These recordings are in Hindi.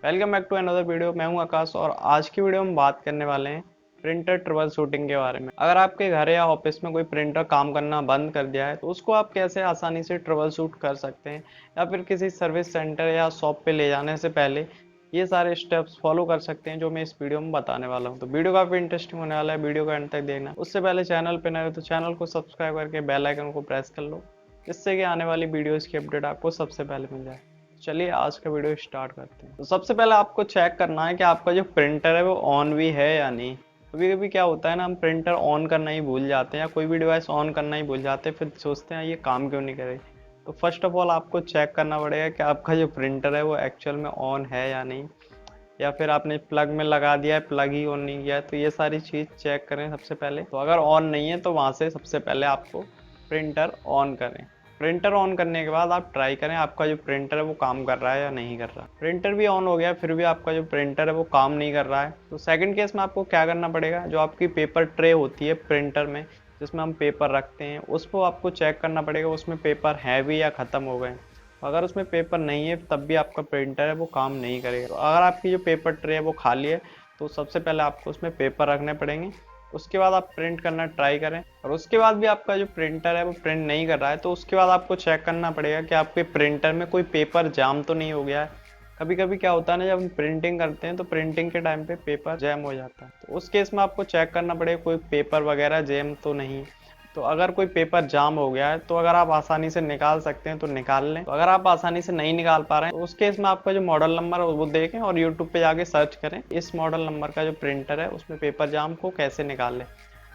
Welcome back to another video. मैं हूं आकाश और आज की वीडियो में बात करने वाले हैं प्रिंटर ट्रबल शूटिंग के बारे में। अगर आपके घर या ऑफिस में कोई प्रिंटर काम करना बंद कर दिया है तो उसको आप कैसे आसानी से ट्रबल शूट कर सकते हैं, या फिर किसी सर्विस सेंटर या शॉप पे ले जाने से पहले ये सारे स्टेप्स फॉलो कर सकते हैं जो मैं इस वीडियो में बताने वाला हूँ। तो वीडियो काफी इंटरेस्टिंग होने वाला है, वीडियो का अंत तक देखना। उससे पहले चैनल पे नए हो तो चैनल को सब्सक्राइब करके बेल आइकन को प्रेस कर लो, जिससे कि आने वाली वीडियोस की अपडेट आपको सबसे पहले मिल जाए। चलिए आज का वीडियो स्टार्ट करते हैं। तो सबसे पहले आपको चेक करना है कि आपका जो प्रिंटर है वो ऑन भी है या नहीं। कभी कभी क्या होता है ना, हम प्रिंटर ऑन करना ही भूल जाते हैं या कोई भी डिवाइस ऑन करना ही भूल जाते हैं, फिर सोचते हैं ये काम क्यों नहीं करे। तो फर्स्ट ऑफ ऑल आपको चेक करना पड़ेगा कि आपका जो प्रिंटर है वो एक्चुअल में ऑन है या नहीं, या फिर आपने प्लग में लगा दिया है, प्लग ही ऑन नहीं किया है। तो ये सारी चीज़ चेक करें सबसे पहले। तो अगर ऑन नहीं है तो वहाँ से सबसे पहले आपको प्रिंटर ऑन करें। प्रिंटर ऑन करने के बाद आप ट्राई करें आपका जो प्रिंटर है वो काम कर रहा है या नहीं कर रहा। प्रिंटर भी ऑन हो गया फिर भी आपका जो प्रिंटर है वो काम नहीं कर रहा है, तो सेकंड केस में आपको क्या करना पड़ेगा, जो आपकी पेपर ट्रे होती है प्रिंटर में जिसमें हम पेपर रखते हैं, उसको आपको चेक करना पड़ेगा उसमें पेपर है भी या ख़त्म हो गए। अगर उसमें पेपर नहीं है तब भी आपका प्रिंटर है वो काम नहीं करेगा। तो अगर आपकी जो पेपर ट्रे है वो खाली है तो सबसे पहले आपको उसमें पेपर रखने पड़ेंगे, उसके बाद आप प्रिंट करना ट्राई करें। और उसके बाद भी आपका जो प्रिंटर है वो प्रिंट नहीं कर रहा है तो उसके बाद आपको चेक करना पड़ेगा कि आपके प्रिंटर में कोई पेपर जाम तो नहीं हो गया है। कभी कभी क्या होता है ना, जब हम प्रिंटिंग करते हैं तो प्रिंटिंग के टाइम पे पेपर जैम हो जाता है, तो उस केस में आपको चेक करना पड़ेगा कोई पेपर वगैरह जैम तो नहीं। तो अगर कोई पेपर जाम हो गया है तो अगर आप आसानी से निकाल सकते हैं तो निकाल लें। तो अगर आप आसानी से नहीं निकाल पा रहे हैं तो उस केस में आपका जो मॉडल नंबर है वो देखें और यूट्यूब पे जाके सर्च करें इस मॉडल नंबर का जो प्रिंटर है उसमें पेपर जाम को कैसे निकाल लें।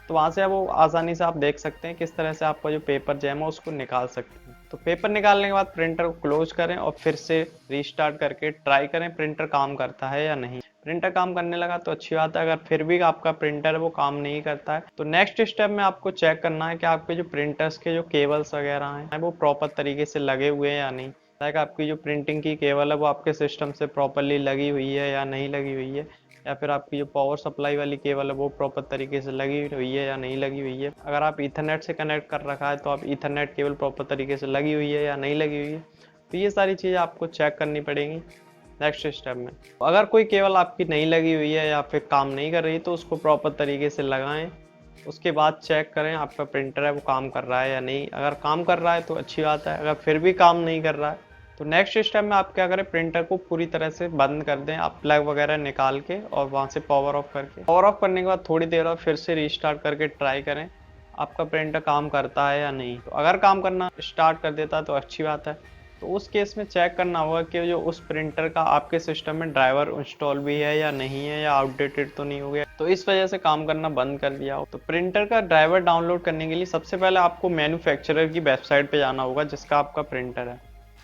तो वहाँ से वो आसानी से आप देख सकते हैं किस तरह से आपका जो पेपर जैम है उसको निकाल सकते हैं। तो पेपर निकालने के बाद प्रिंटर को क्लोज करें और फिर से रीस्टार्ट करके ट्राई करें प्रिंटर काम करता है या नहीं। प्रिंटर काम करने लगा तो अच्छी बात है, अगर फिर भी आपका प्रिंटर वो काम नहीं करता है तो नेक्स्ट स्टेप में आपको चेक करना है कि आपके जो प्रिंटर्स के जो केबल्स वगैरह हैं वो प्रॉपर तरीके से लगे हुए हैं या नहीं। लाइक आपकी जो प्रिंटिंग की केबल है वो आपके सिस्टम से प्रॉपरली लगी हुई है या नहीं लगी हुई है, या फिर आपकी जो पावर सप्लाई वाली केबल है वो प्रॉपर तरीके से लगी हुई है या नहीं लगी हुई है। अगर आप ईथरनेट से कनेक्ट कर रखा है तो आप ईथरनेट केबल प्रॉपर तरीके से लगी हुई है या नहीं लगी हुई है। तो ये सारी चीज़ें आपको चेक करनी पड़ेंगी नेक्स्ट स्टेप में। अगर कोई केबल आपकी नहीं लगी हुई है या फिर काम नहीं कर रही तो उसको प्रॉपर तरीके से लगाएं। उसके बाद चेक करें आपका प्रिंटर है वो काम कर रहा है या नहीं। अगर काम कर रहा है तो अच्छी बात है, अगर फिर भी काम नहीं कर रहा है तो नेक्स्ट स्टेप में आप क्या करें, प्रिंटर को पूरी तरह से बंद कर दें। आप प्लग वगैरह निकाल के और वहाँ से पावर ऑफ करके, पावर ऑफ करने के बाद थोड़ी देर और फिर से रीस्टार्ट करके ट्राई करें आपका प्रिंटर काम करता है या नहीं। तो अगर काम करना स्टार्ट कर देता है तो अच्छी बात है। तो उस केस में चेक करना होगा कि जो उस प्रिंटर का आपके सिस्टम में ड्राइवर इंस्टॉल भी है या नहीं है, या आउटडेटेड तो नहीं हो गया तो इस वजह से काम करना बंद कर दिया हो। तो प्रिंटर का ड्राइवर डाउनलोड करने के लिए सबसे पहले आपको मैन्युफैक्चरर की वेबसाइट पे जाना होगा जिसका आपका प्रिंटर है।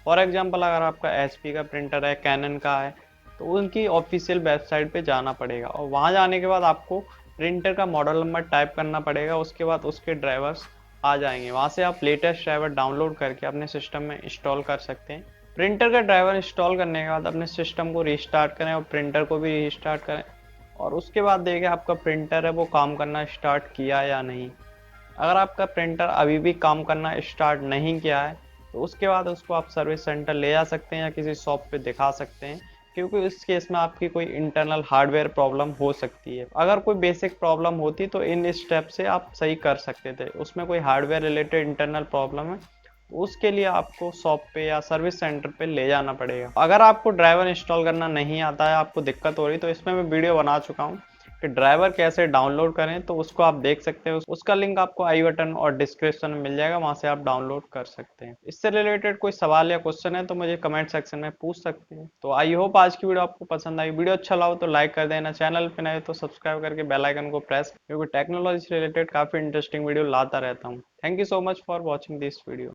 फॉर एग्जाम्पल अगर आपका HP का प्रिंटर है, कैनन का है, तो उनकी ऑफिशियल वेबसाइट पे जाना पड़ेगा और वहाँ जाने के बाद आपको प्रिंटर का मॉडल नंबर टाइप करना पड़ेगा। उसके बाद उसके ड्राइवर्स आ जाएंगे, वहाँ से आप लेटेस्ट ड्राइवर डाउनलोड करके अपने सिस्टम में इंस्टॉल कर सकते हैं। प्रिंटर का ड्राइवर इंस्टॉल करने के बाद अपने सिस्टम को रीस्टार्ट करें और प्रिंटर को भी रीस्टार्ट करें, और उसके बाद देखें आपका प्रिंटर है वो काम करना स्टार्ट किया या नहीं। अगर आपका प्रिंटर अभी भी काम करना स्टार्ट नहीं किया है तो उसके बाद उसको आप सर्विस सेंटर ले जा सकते हैं या किसी शॉप पे दिखा सकते हैं, क्योंकि इस केस में आपकी कोई इंटरनल हार्डवेयर प्रॉब्लम हो सकती है। अगर कोई बेसिक प्रॉब्लम होती तो इन स्टेप से आप सही कर सकते थे, उसमें कोई हार्डवेयर रिलेटेड इंटरनल प्रॉब्लम है तो उसके लिए आपको शॉप पे या सर्विस सेंटर पे ले जाना पड़ेगा। अगर आपको ड्राइवर इंस्टॉल करना नहीं आता है, आपको दिक्कत हो रही, तो इसमें मैं वीडियो बना चुका हूँ कि ड्राइवर कैसे डाउनलोड करें, तो उसको आप देख सकते हैं। उसका लिंक आपको आई बटन और डिस्क्रिप्शन में मिल जाएगा, वहां से आप डाउनलोड कर सकते हैं। इससे रिलेटेड कोई सवाल या क्वेश्चन है तो मुझे कमेंट सेक्शन में पूछ सकते हैं। तो आई होप आज की वीडियो आपको पसंद आई। वीडियो अच्छा लगा तो लाइक कर देना, चैनल पे नए तो सब्सक्राइब करके बेल आइकन को प्रेस, क्योंकि टेक्नोलॉजी से रिलेटेड काफी इंटरेस्टिंग वीडियो लाता रहता हूँ। Thank you so much for watching this video.